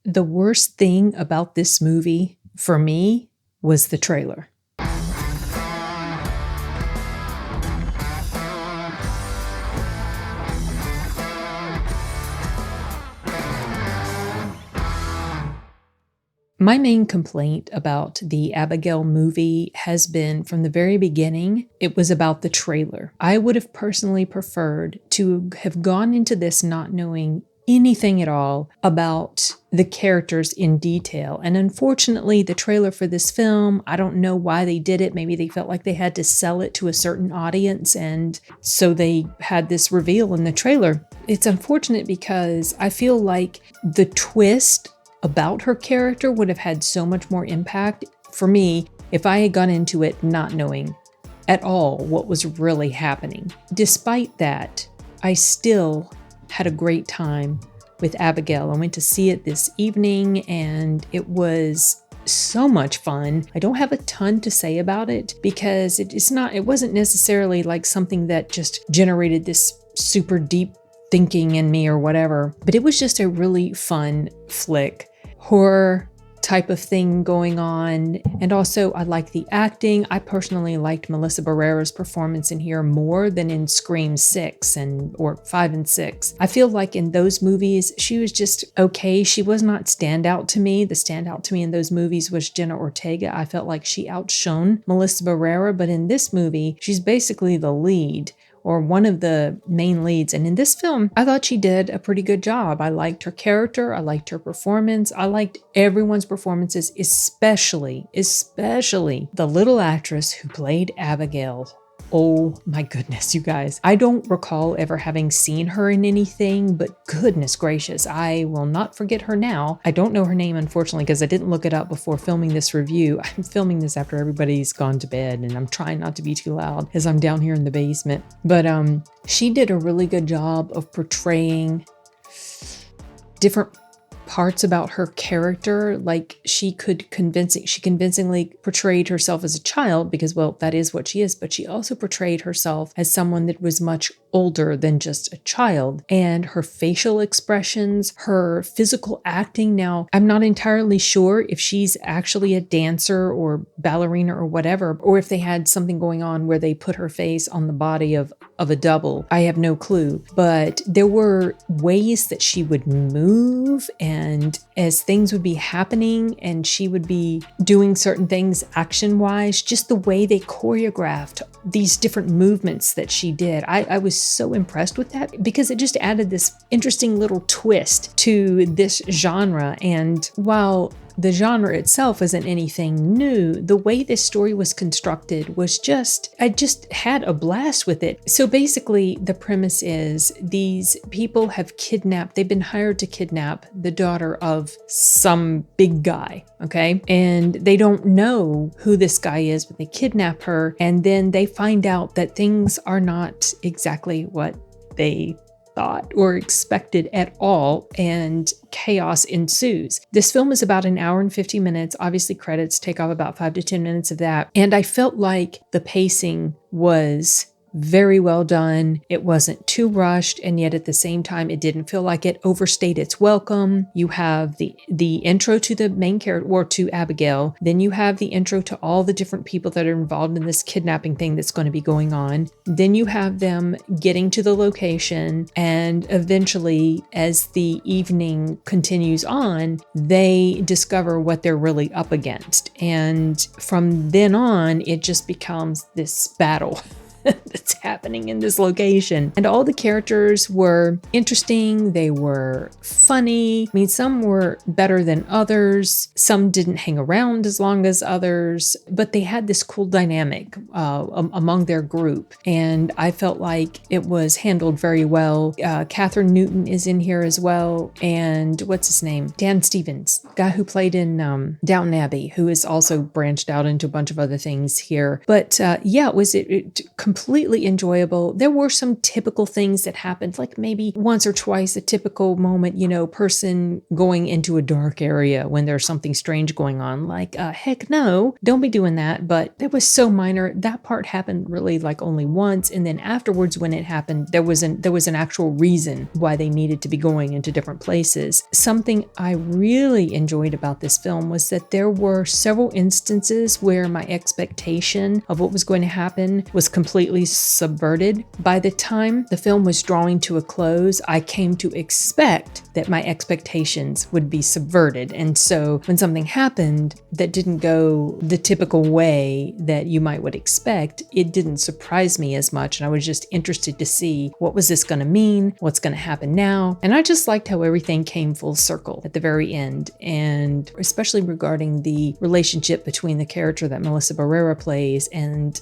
the worst thing about this movie for me was the trailer. My main complaint about the Abigail movie has been from the very beginning, it was about the trailer. I would have personally preferred to have gone into this not knowing anything at all about the characters in detail. And unfortunately, the trailer for this film, I don't know why they did it. Maybe they felt like they had to sell it to a certain audience, and so they had this reveal in the trailer. It's unfortunate because I feel like the twist about her character would have had so much more impact for me if I had gone into it not knowing at all what was really happening. Despite that, I still had a great time with Abigail. I went to see it this evening and it was so much fun. I don't have a ton to say about it because it wasn't necessarily like something that just generated this super deep thinking in me or whatever, but it was just a really fun flick. Horror type of thing going on. And also I like the acting. I personally liked Melissa Barrera's performance in here more than in Scream 6 or 5 and 6. I feel like in those movies, she was just okay. She was not standout to me. The standout to me in those movies was Jenna Ortega. I felt like she outshone Melissa Barrera, but in this movie, she's basically the lead, or one of the main leads. And in this film, I thought she did a pretty good job. I liked her character. I liked her performance. I liked everyone's performances, especially the little actress who played Abigail. Oh my goodness, you guys. I don't recall ever having seen her in anything, but goodness gracious, I will not forget her now. I don't know her name, unfortunately, because I didn't look it up before filming this review. I'm filming this after everybody's gone to bed, and I'm trying not to be too loud as I'm down here in the basement. But she did a really good job of portraying different parts about her character. Like she convincingly portrayed herself as a child because, well, that is what she is, but she also portrayed herself as someone that was much older than just a child. And her facial expressions, her physical acting. Now, I'm not entirely sure if she's actually a dancer or ballerina or whatever, or if they had something going on where they put her face on the body of a double. I have no clue, but there were ways that she would move, and as things would be happening and she would be doing certain things action-wise, just the way they choreographed these different movements that she did. I was so impressed with that because it just added this interesting little twist to this genre. And while the genre itself isn't anything new, the way this story was constructed was I just had a blast with it. So basically the premise is these people have they've been hired to kidnap the daughter of some big guy, okay? And they don't know who this guy is, but they kidnap her, and then they find out that things are not exactly what they thought or expected at all, and chaos ensues. This film is about an hour and 50 minutes. Obviously, credits take off about 5 to 10 minutes of that. And I felt like the pacing was very well done. It wasn't too rushed, and yet at the same time, it didn't feel like it overstayed its welcome. You have the intro to the main character, or to Abigail. Then you have the intro to all the different people that are involved in this kidnapping thing that's going to be going on. Then you have them getting to the location, and eventually, as the evening continues on, they discover what they're really up against. And from then on, it just becomes this battle that's happening in this location. And all the characters were interesting. They were funny. I mean, some were better than others. Some didn't hang around as long as others, but they had this cool dynamic among their group. And I felt like it was handled very well. Catherine Newton is in here as well. And what's his name? Dan Stevens, guy who played in Downton Abbey, who is also branched out into a bunch of other things here. But yeah, it completely enjoyable. There were some typical things that happened, like maybe once or twice a typical moment, person going into a dark area when there's something strange going on, like, heck no, don't be doing that. But that was so minor. That part happened really like only once. And then afterwards, when it happened, there was an actual reason why they needed to be going into different places. Something I really enjoyed about this film was that there were several instances where my expectation of what was going to happen was completely subverted. By the time the film was drawing to a close, I came to expect that my expectations would be subverted. And so when something happened that didn't go the typical way that you might would expect, it didn't surprise me as much. And I was just interested to see, what was this going to mean? What's going to happen now? And I just liked how everything came full circle at the very end. And especially regarding the relationship between the character that Melissa Barrera plays and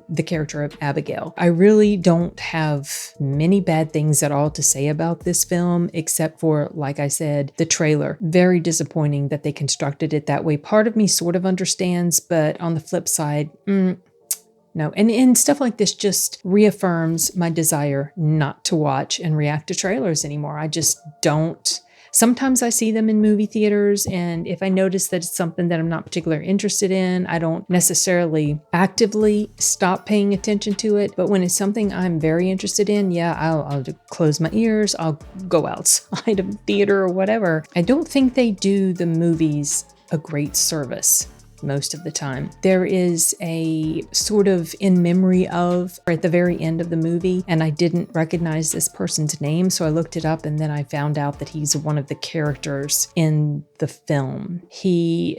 the character of Abigail. I really don't have many bad things at all to say about this film, except for, like I said, the trailer. Very disappointing that they constructed it that way. Part of me sort of understands, but on the flip side, no. And stuff like this just reaffirms my desire not to watch and react to trailers anymore. I just don't. Sometimes I see them in movie theaters, and if I notice that it's something that I'm not particularly interested in, I don't necessarily actively stop paying attention to it. But when it's something I'm very interested in, yeah, I'll close my ears, I'll go outside of the theater or whatever. I don't think they do the movies a great service most of the time. There is a sort of in memory of at the very end of the movie, and I didn't recognize this person's name, so I looked it up, and then I found out that he's one of the characters in the film. He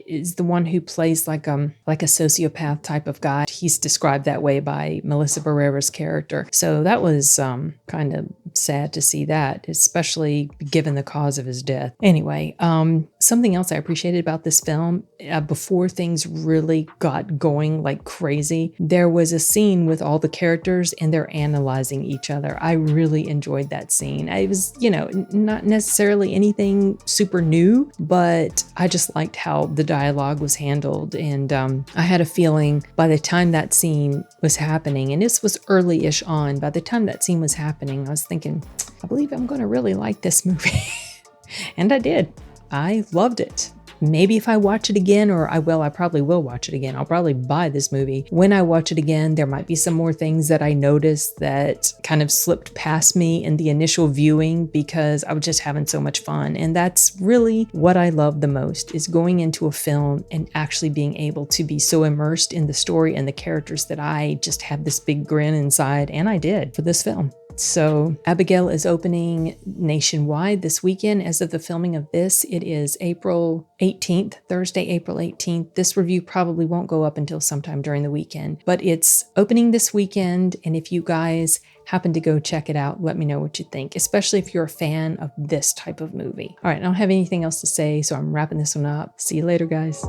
is the one who plays like a sociopath type of guy. He's described that way by Melissa Barrera's character. So that was kind of sad to see that, especially given the cause of his death. Anyway, something else I appreciated about this film, before things really got going like crazy, there was a scene with all the characters and they're analyzing each other. I really enjoyed that scene. It was, not necessarily anything super new, but I just liked how the dialogue was handled. And I had a feeling by the time that scene was happening, and this was early-ish on, by the time that scene was happening, I was thinking, I believe I'm going to really like this movie. And I did. I loved it. Maybe if I watch it again, I probably will watch it again. I'll probably buy this movie. When I watch it again, there might be some more things that I noticed that kind of slipped past me in the initial viewing because I was just having so much fun. And that's really what I love the most, is going into a film and actually being able to be so immersed in the story and the characters that I just have this big grin inside. And I did for this film. So Abigail is opening nationwide this weekend. As of the filming of this, it is April 18th, Thursday, April 18th. This review probably won't go up until sometime during the weekend, but it's opening this weekend. And if you guys happen to go check it out, let me know what you think, especially if you're a fan of this type of movie. All right, I don't have anything else to say, so I'm wrapping this one up. See you later, guys.